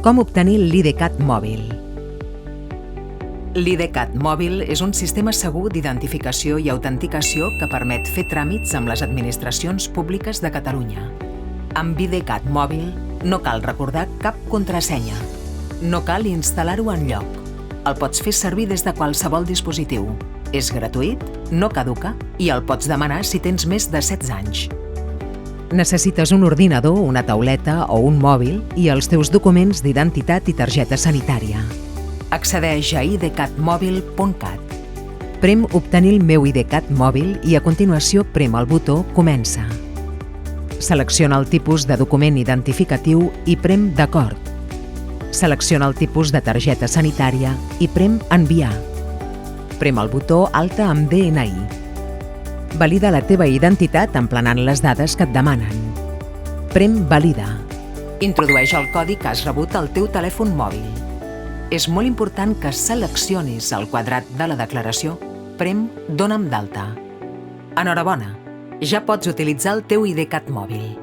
Com obtenir l'IDCAT mòbil? L'IDCAT mòbil és un sistema segur d'identificació i autenticació que permet fer tràmits amb les administracions públiques de Catalunya. Amb IDCAT mòbil no cal recordar cap contrasenya. No cal instal·lar-ho enlloc. El pots fer servir des de qualsevol dispositiu. És gratuït, no caduca i el pots demanar si tens més de 16 anys. Necessites un ordinador, una tauleta o un mòbil i els teus documents d'identitat i targeta sanitària. Accedeix a idcatmobil.cat. Prem obtenir el meu IDCAT mòbil i a continuació prem el botó Comença. Selecciona el tipus de document identificatiu i prem D'acord. Selecciona el tipus de targeta sanitària i prem Enviar. Prem el botó Alta amb DNI. Valida la teva identitat emplenant les dades que et demanen. Prem Valida. Introdueix el codi que has rebut al teu telèfon mòbil. És molt important que seleccionis el quadrat de la declaració. Prem Dóna'm d'alta. Enhorabona! Ja pots utilitzar el teu IDCAT mòbil.